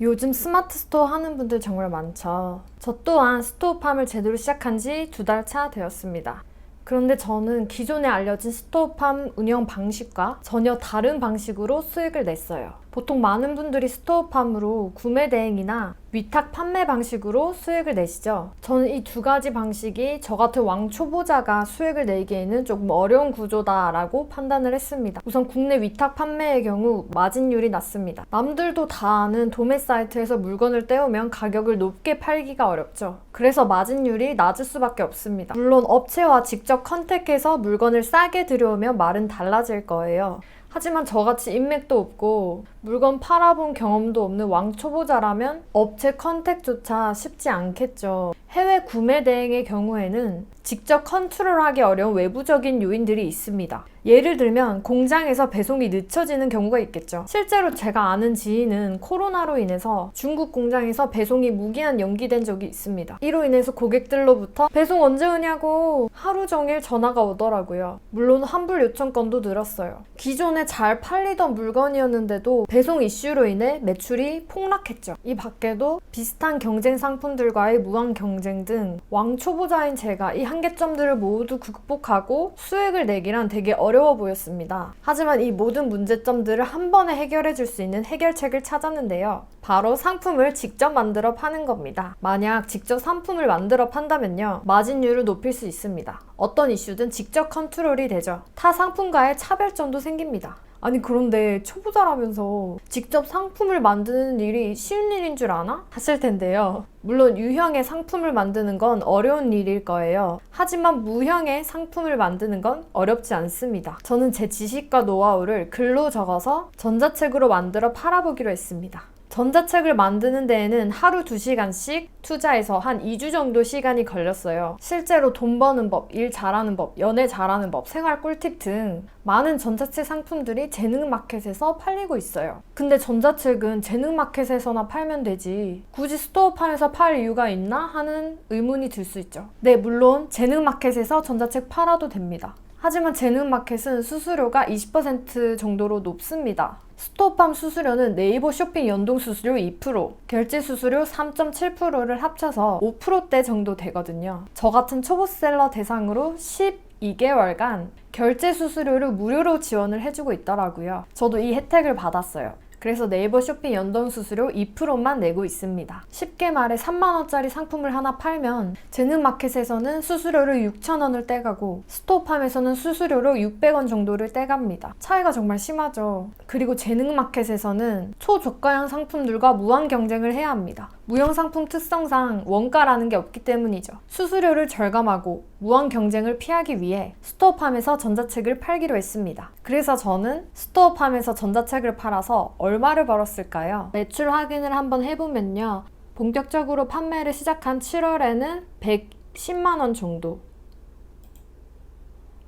요즘 스마트 스토어 하는 분들 정말 많죠. 저 또한 스토어팜을 제대로 시작한 지 2달 차 되었습니다. 그런데 저는 기존에 알려진 스토어팜 운영 방식과 전혀 다른 방식으로 수익을 냈어요. 보통 많은 분들이 스토어팜으로 구매 대행이나 위탁 판매 방식으로 수익을 내시죠. 저는 이 두 가지 방식이 저 같은 왕초보자가 수익을 내기에는 조금 어려운 구조다라고 판단을 했습니다. 우선 국내 위탁 판매의 경우 마진율이 낮습니다. 남들도 다 아는 도매 사이트에서 물건을 떼오면 가격을 높게 팔기가 어렵죠. 그래서 마진율이 낮을 수밖에 없습니다. 물론 업체와 직접 컨택해서 물건을 싸게 들여오면 말은 달라질 거예요. 하지만 저같이 인맥도 없고 물건 팔아본 경험도 없는 왕초보자라면 업체 컨택조차 쉽지 않겠죠. 해외 구매 대행의 경우에는 직접 컨트롤하기 어려운 외부적인 요인들이 있습니다. 예를 들면 공장에서 배송이 늦춰지는 경우가 있겠죠. 실제로 제가 아는 지인은 코로나로 인해서 중국 공장에서 배송이 무기한 연기된 적이 있습니다. 이로 인해서 고객들로부터 배송 언제 오냐고 하루 종일 전화가 오더라고요. 물론 환불 요청 건도 늘었어요. 기존에 잘 팔리던 물건이었는데도 배송 이슈로 인해 매출이 폭락했죠. 이 밖에도 비슷한 경쟁 상품들과의 무한 경쟁 등 왕초보자인 제가 이 한계점들을 모두 극복하고 수익을 내기란 되게 어려워 보였습니다. 하지만 이 모든 문제점들을 한 번에 해결해 줄 수 있는 해결책을 찾았는데요. 바로 상품을 직접 만들어 파는 겁니다. 만약 직접 상품을 만들어 판다면요, 마진율을 높일 수 있습니다. 어떤 이슈든 직접 컨트롤이 되죠. 타 상품과의 차별점도 생깁니다. 아니 그런데 초보자라면서 직접 상품을 만드는 일이 쉬운 일인 줄 아나? 하실 텐데요. 물론 유형의 상품을 만드는 건 어려운 일일 거예요. 하지만 무형의 상품을 만드는 건 어렵지 않습니다. 저는 제 지식과 노하우를 글로 적어서 전자책으로 만들어 팔아보기로 했습니다. 전자책을 만드는 데에는 하루 2시간씩 투자해서 한 2주 정도 시간이 걸렸어요. 실제로 돈 버는 법, 일 잘하는 법, 연애 잘하는 법, 생활 꿀팁 등 많은 전자책 상품들이 재능마켓에서 팔리고 있어요. 근데 전자책은 재능마켓에서나 팔면 되지 굳이 스토어판에서 팔 이유가 있나 하는 의문이 들 수 있죠. 네, 물론 재능마켓에서 전자책 팔아도 됩니다. 하지만 재능마켓은 수수료가 20% 정도로 높습니다. 스토어팜 수수료는 네이버 쇼핑 연동 수수료 2%, 결제 수수료 3.7%를 합쳐서 5%대 정도 되거든요. 저 같은 초보셀러 대상으로 12개월간 결제 수수료를 무료로 지원을 해주고 있더라고요. 저도 이 혜택을 받았어요. 그래서 네이버 쇼핑 연동 수수료 2%만 내고 있습니다. 쉽게 말해 3만원짜리 상품을 하나 팔면 재능마켓에서는 수수료를 6,000원을 떼가고 스토어팜에서는 수수료로 600원 정도를 떼갑니다. 차이가 정말 심하죠. 그리고 재능마켓에서는 초저가형 상품들과 무한 경쟁을 해야 합니다. 무형 상품 특성상 원가라는 게 없기 때문이죠. 수수료를 절감하고 무한 경쟁을 피하기 위해 스토어팜에서 전자책을 팔기로 했습니다. 그래서 저는 스토어팜에서 전자책을 팔아서 얼마를 벌었을까요? 매출 확인을 한번 해보면요. 본격적으로 판매를 시작한 7월에는 110만원 정도,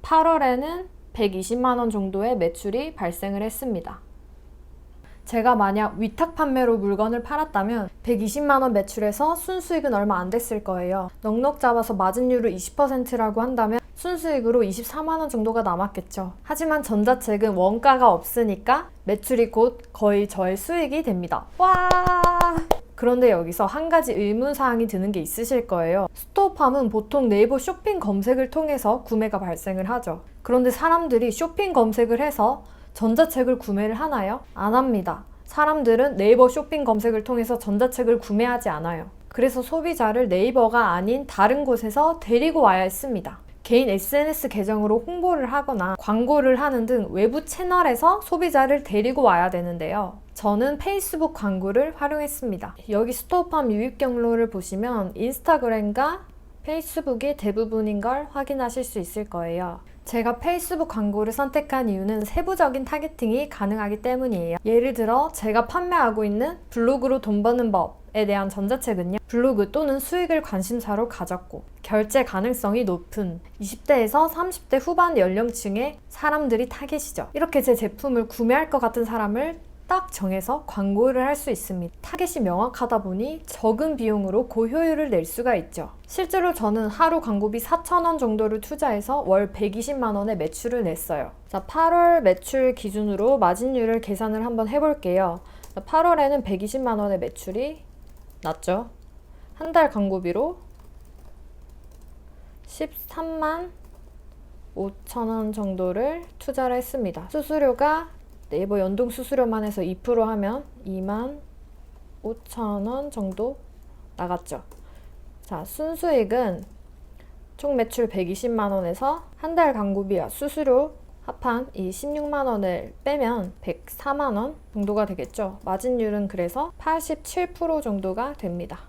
8월에는 120만원 정도의 매출이 발생을 했습니다. 제가 만약 위탁 판매로 물건을 팔았다면 120만원 매출에서 순수익은 얼마 안 됐을 거예요. 넉넉 잡아서 마진율을 20%라고 한다면 순수익으로 24만원 정도가 남았겠죠. 하지만 전자책은 원가가 없으니까 매출이 곧 거의 저의 수익이 됩니다. 와! 그런데 여기서 한 가지 의문사항이 드는 게 있으실 거예요. 스토어팜은 보통 네이버 쇼핑 검색을 통해서 구매가 발생을 하죠. 그런데 사람들이 쇼핑 검색을 해서 전자책을 구매를 하나요? 안 합니다. 사람들은 네이버 쇼핑 검색을 통해서 전자책을 구매하지 않아요. 그래서 소비자를 네이버가 아닌 다른 곳에서 데리고 와야 했습니다. 개인 SNS 계정으로 홍보를 하거나 광고를 하는 등 외부 채널에서 소비자를 데리고 와야 되는데요. 저는 페이스북 광고를 활용했습니다. 여기 스토어팜 유입 경로를 보시면 인스타그램과 페이스북이 대부분인 걸 확인하실 수 있을 거예요. 제가 페이스북 광고를 선택한 이유는 세부적인 타겟팅이 가능하기 때문이에요. 예를 들어 제가 판매하고 있는 블로그로 돈 버는 법에 대한 전자책은요, 블로그 또는 수익을 관심사로 가졌고 결제 가능성이 높은 20대에서 30대 후반 연령층의 사람들이 타겟이죠. 이렇게 제 제품을 구매할 것 같은 사람을 딱 정해서 광고를 할 수 있습니다. 타겟이 명확하다 보니 적은 비용으로 고효율을 낼 수가 있죠. 실제로 저는 하루 광고비 4,000원 정도를 투자해서 월 120만원의 매출을 냈어요. 자, 8월 매출 기준으로 마진율을 계산을 한번 해볼게요. 8월에는 120만 원의 매출이 났죠. 한 달 광고비로 13만 5천 원 정도를 투자를 했습니다. 수수료가 네이버 연동 수수료만 해서 2% 하면 2만 5천 원 정도 나갔죠. 자, 순수익은 총 매출 120만 원에서 한 달 광고비와 수수료 합한 이 16만 원을 빼면 104만 원 정도가 되겠죠. 마진율은 그래서 87% 정도가 됩니다.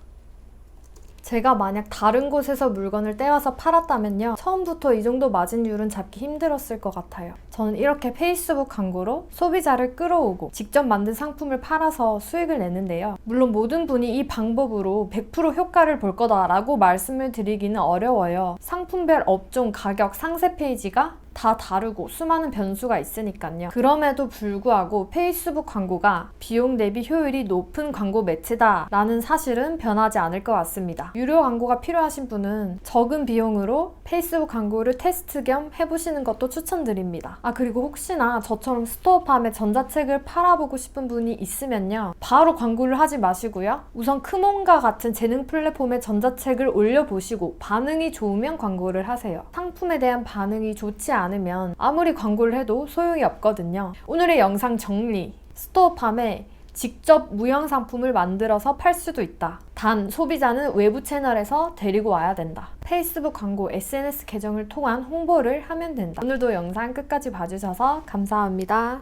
제가 만약 다른 곳에서 물건을 떼와서 팔았다면요, 처음부터 이 정도 마진율은 잡기 힘들었을 것 같아요. 저는 이렇게 페이스북 광고로 소비자를 끌어오고 직접 만든 상품을 팔아서 수익을 내는데요. 물론 모든 분이 이 방법으로 100% 효과를 볼 거다라고 말씀을 드리기는 어려워요. 상품별 업종, 가격, 상세 페이지가 다 다르고 수많은 변수가 있으니까요. 그럼에도 불구하고 페이스북 광고가 비용 대비 효율이 높은 광고 매체다 라는 사실은 변하지 않을 것 같습니다. 유료 광고가 필요하신 분은 적은 비용으로 페이스북 광고를 테스트 겸 해보시는 것도 추천드립니다. 그리고 혹시나 저처럼 스토어팜의 전자책을 팔아보고 싶은 분이 있으면요, 바로 광고를 하지 마시고요, 우선 크몬과 같은 재능 플랫폼에 전자책을 올려보시고 반응이 좋으면 광고를 하세요. 상품에 대한 반응이 좋지 않으면 아무리 광고를 해도 소용이 없거든요. 오늘의 영상 정리. 스토어팜에 직접 무형 상품을 만들어서 팔 수도 있다. 단 소비자는 외부 채널에서 데리고 와야 된다. 페이스북 광고, SNS 계정을 통한 홍보를 하면 된다. 오늘도 영상 끝까지 봐주셔서 감사합니다.